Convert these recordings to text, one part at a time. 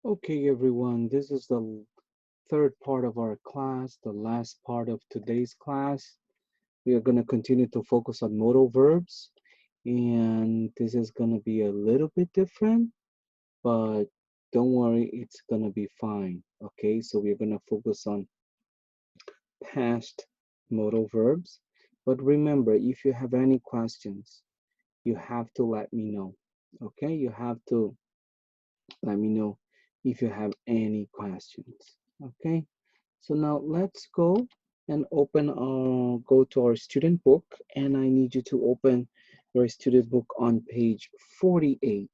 Okay, everyone, this is the third part of our class, the last part of today's class. We are going to continue to focus on modal verbs, and this is going to be a little bit different, but don't worry, it's going to be fine. Okay, so we're going to focus on past modal verbs. But remember, if you have any questions, you have to let me know. Okay, you have to let me know if you have any questions. Okay, so now let's go and go to our student book, and I need you to open your student book on page 48.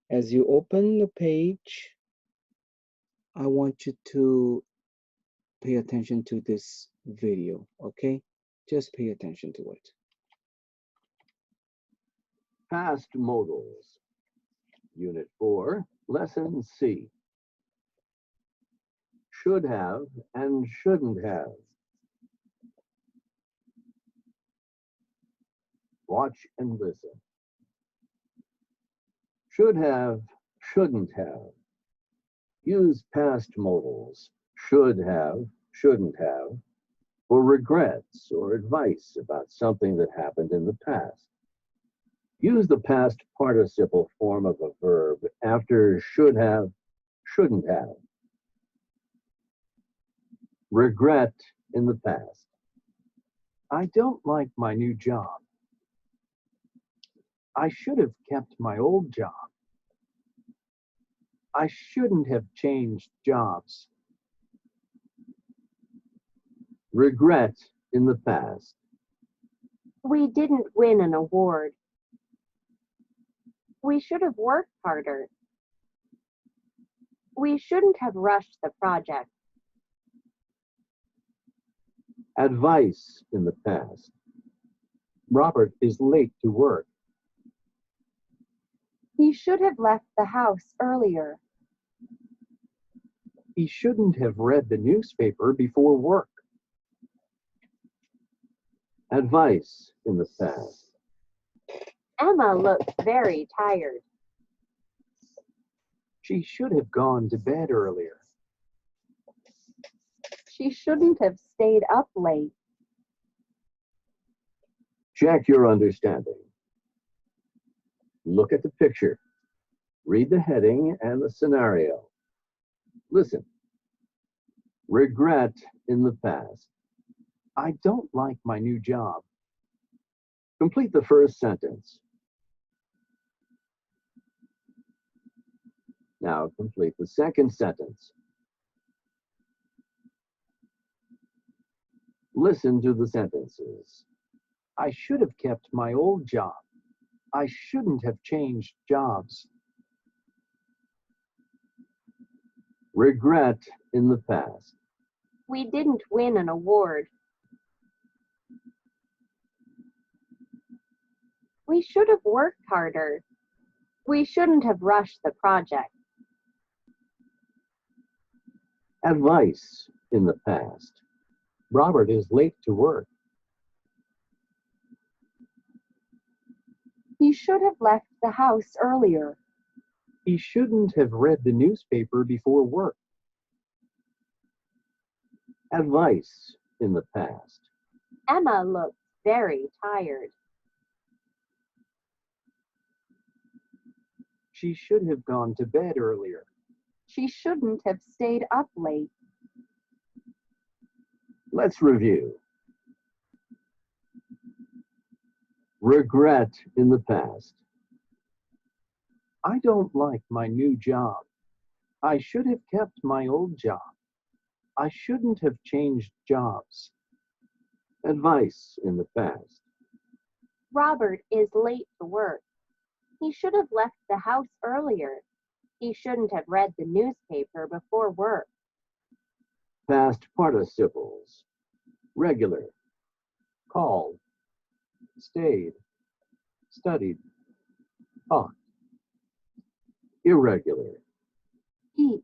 As you open the page, I want you to pay attention to this video, okay? Just pay attention to it. Past modals. Unit 4, Lesson C. Should have and shouldn't have. Watch and listen. Should have, shouldn't have. Use past modals, should have, shouldn't have, for regrets or advice about something that happened in the past. Use the past participle form of a verb after should have, shouldn't have. Regret in the past. I don't like my new job. I should have kept my old job. I shouldn't have changed jobs. Regret in the past. We didn't win an award. We should have worked harder. We shouldn't have rushed the project. Advice in the past. Robert is late to work. He should have left the house earlier. He shouldn't have read the newspaper before work. Advice in the past. Emma looks very tired. She should have gone to bed earlier. She shouldn't have stayed up late. Check your understanding. Look at the picture. Read the heading and the scenario. Listen. Regret in the past. I don't like my new job. Complete the first sentence. Now complete the second sentence. Listen to the sentences. I should have kept my old job. I shouldn't have changed jobs. Regret in the past. We didn't win an award. We should have worked harder. We shouldn't have rushed the project. Advice in the past. Robert is late to work. He should have left the house earlier. He shouldn't have read the newspaper before work. Advice in the past. Emma looks very tired. She should have gone to bed earlier. She shouldn't have stayed up late. Let's review. Regret in the past. I don't like my new job. I should have kept my old job. I shouldn't have changed jobs. Advice in the past. Robert is late to work. He should have left the house earlier. He shouldn't have read the newspaper before work. Past participles. Regular. Called. Stayed. Studied. Taught. Irregular. Eat,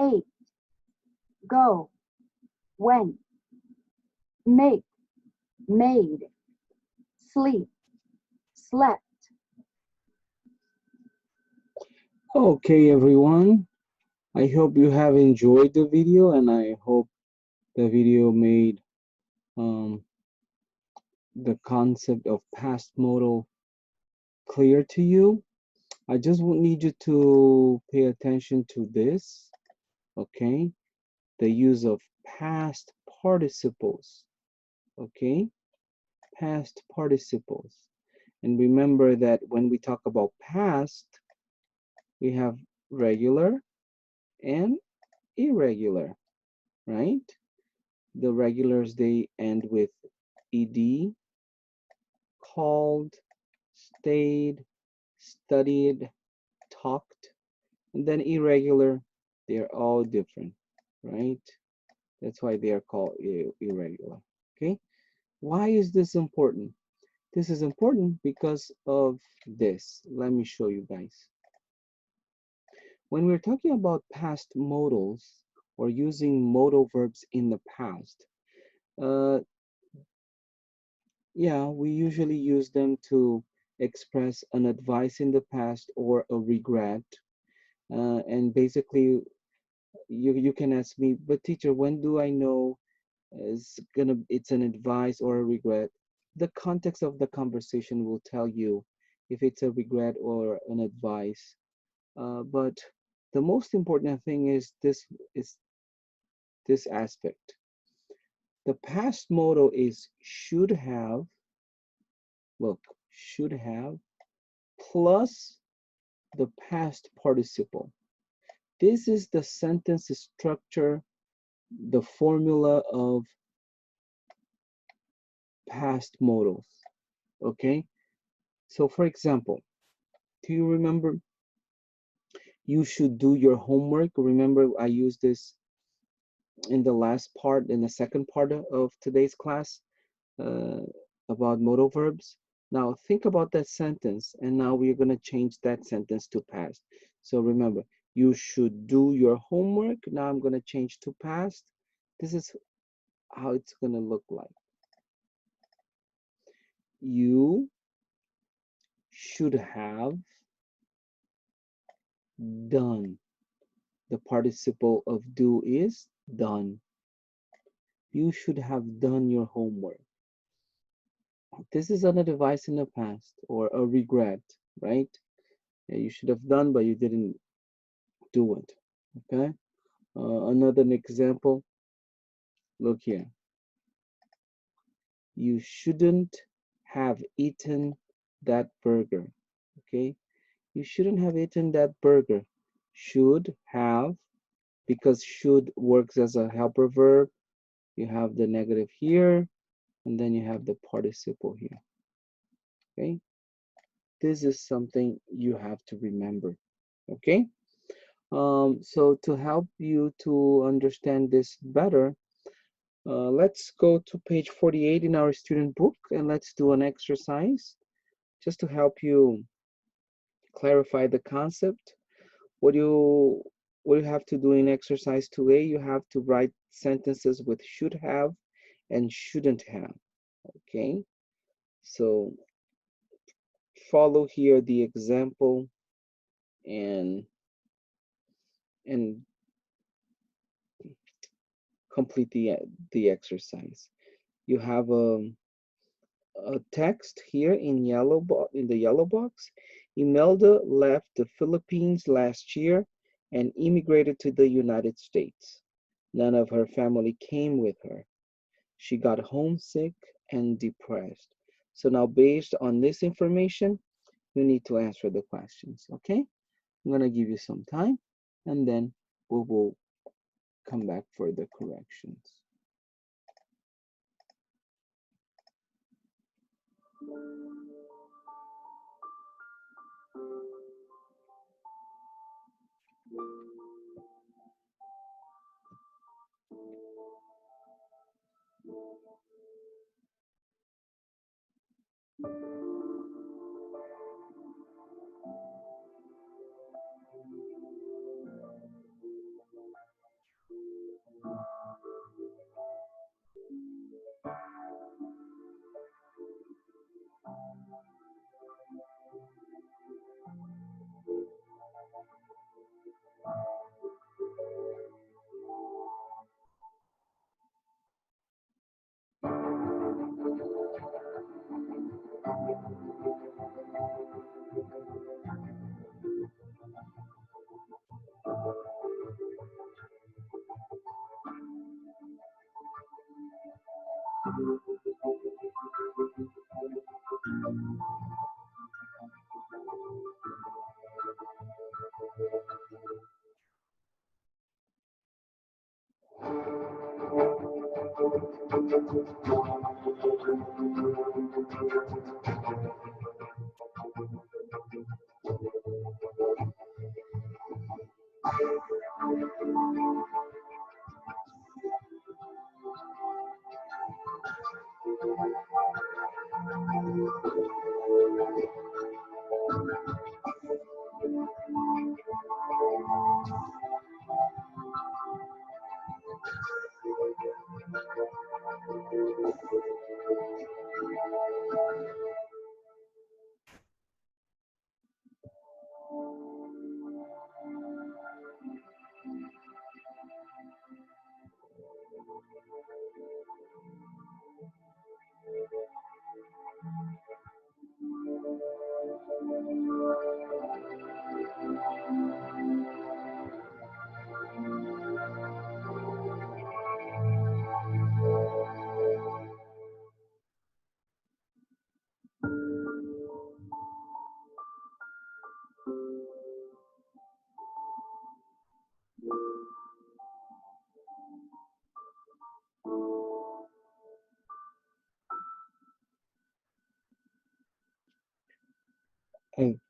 ate, go, went, make, made, sleep, slept. Okay, everyone. I hope you have enjoyed the video, and I hope the video made um, the concept of past modal clear to you. I just need you to pay attention to this, okay? The use of past participles, okay? Past participles. And remember that when we talk about past, we have regular and irregular, right? The regulars, they end with ed, called, stayed, studied, talked, and then irregular, they're all different, right? That's why they are called irregular, okay? Why is this important? This is important because of this. Let me show you guys. When we're talking about past modals or using modal verbs in the past, uh, yeah, we usually use them to express an advice in the past or a regret. And basically, you can ask me, but teacher, when do I know it's an advice or a regret? The context of the conversation will tell you if it's a regret or an advice. But the most important thing is this aspect. The past modal is should have, look, should have plus the past participle. This is the sentence structure, the formula of past modals. Okay? So for example, do you remember you should do your homework? Remember I used this in the last part, in the second part of today's class uh, about modal verbs. Now think about that sentence, and now we're going to change that sentence to past. So remember, you should do your homework. Now I'm going to change to past. This is how it's going to look like. You should have done. The participle of do is done. You should have done your homework. This is an advice in the past or a regret, right? Yeah, you should have done, but you didn't do it. Okay. Another example. Look here. You shouldn't have eaten that burger. Okay. You shouldn't have eaten that burger. Should have, because should works as a helper verb. You have the negative here, and then you have the participle here. Okay. This is something you have to remember. Okay. So to help you to understand this better, let's go to page 48 in our student book and let's do an exercise just to help you clarify the concept. What you what you have to do in exercise 2A, you have to write sentences with should have and shouldn't have. Okay, so follow here the example and and complete the exercise. You have a text here in in the yellow box. Imelda left the Philippines last year and immigrated to the United States. None of her family came with her. She got homesick and depressed. So now based on this information, you need to answer the questions, okay? I'm gonna give you some time and then we will come back for the corrections.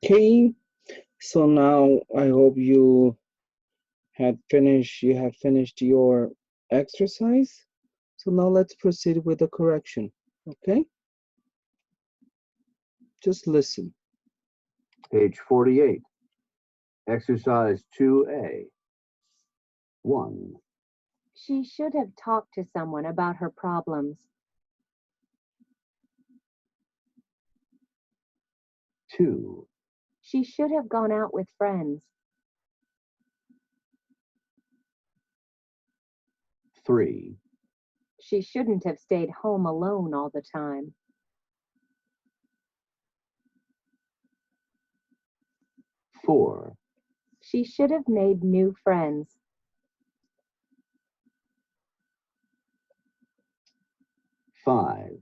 Okay, so now I hope you have finished your exercise. So now let's proceed with the correction. Okay, just listen. Page 48. Exercise 2A. 1, She should have talked to someone about her problems. 2, She should have gone out with friends. 3, She shouldn't have stayed home alone all the time. 4, She should have made new friends. 5,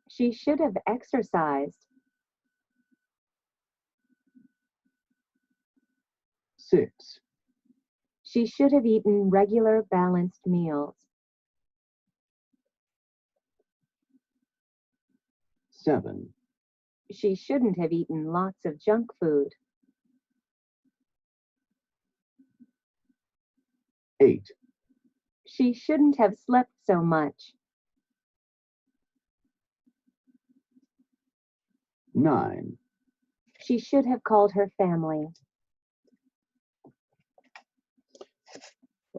She should have exercised. 6, She should have eaten regular, balanced meals. 7, She shouldn't have eaten lots of junk food. 8, She shouldn't have slept so much. 9, She should have called her family.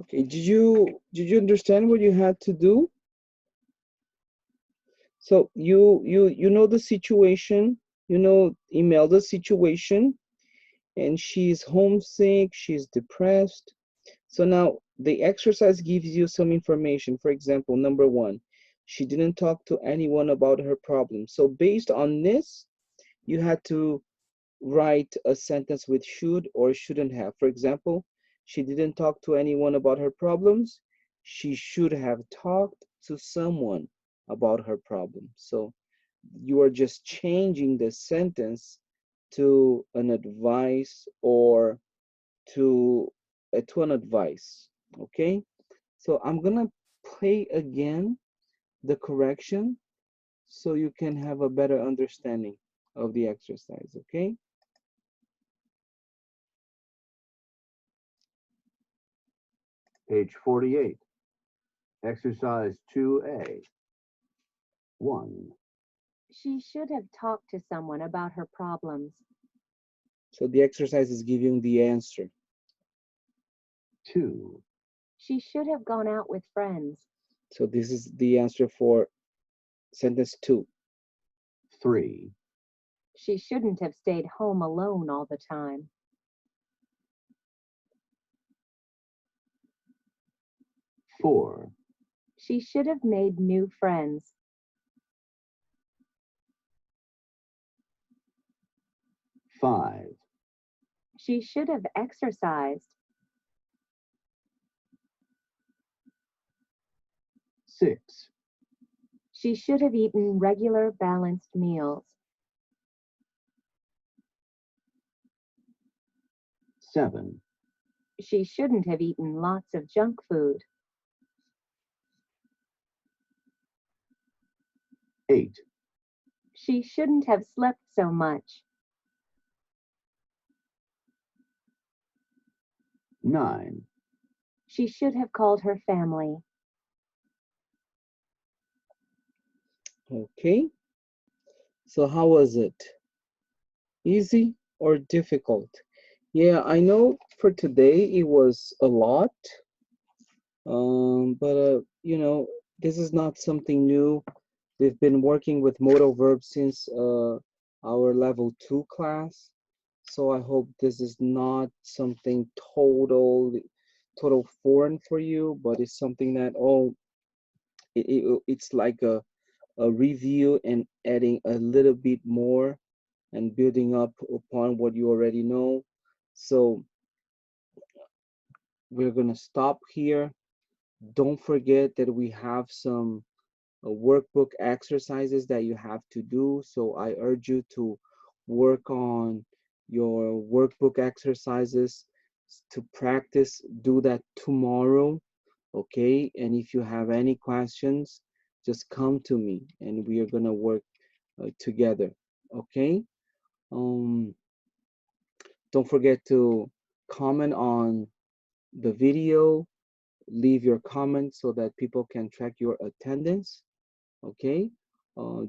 Okay, did you understand what you had to do? So you know the situation, Imelda's situation, and she's homesick, she's depressed. So now the exercise gives you some information. For example, number 1, she didn't talk to anyone about her problem. So based on this, you had to write a sentence with should or shouldn't have. For example, she didn't talk to anyone about her problems. She should have talked to someone about her problem. So you are just changing the sentence to an advice or to an advice. Okay, so I'm gonna play again the correction so you can have a better understanding of the exercise. Okay. page 48. Exercise 2A. 1, She should have talked to someone about her problems. So the exercise is giving the answer. 2, She should have gone out with friends. So this is the answer for sentence 2. 3, She shouldn't have stayed home alone all the time. 4, She should have made new friends. 5, She should have exercised. 6, She should have eaten regular, balanced meals. 7, She shouldn't have eaten lots of junk food. 8, She shouldn't have slept so much. 9, She should have called her family. Okay, so how was it? Easy or difficult? Yeah, I know for today it was a lot, but you know, this is not something new. We've been working with modal verbs since our level 2 class. So I hope this is not something total foreign for you, but it's something that it's like a review and adding a little bit more and building up upon what you already know. So we're gonna stop here. Don't forget that we have some workbook exercises that you have to do. So I urge you to work on your workbook exercises to practice. Do that tomorrow, okay? And if you have any questions, just come to me and we are gonna work together, okay? Um, don't forget to comment on the video, leave your comments so that people can track your attendance, okay?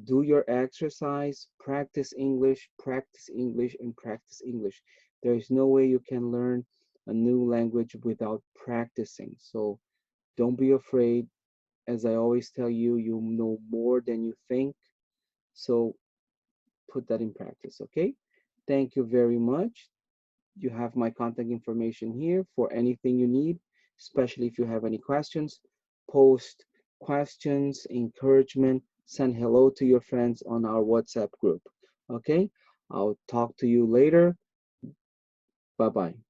Do your exercise, practice English, and practice English. There is no way you can learn a new language without practicing. So don't be afraid. As I always tell you, you know more than you think. So put that in practice, okay? Thank you very much. You have my contact information here for anything you need, especially if you have any questions. Post questions, encouragement, send hello to your friends on our WhatsApp group. Okay, I'll talk to you later. Bye bye.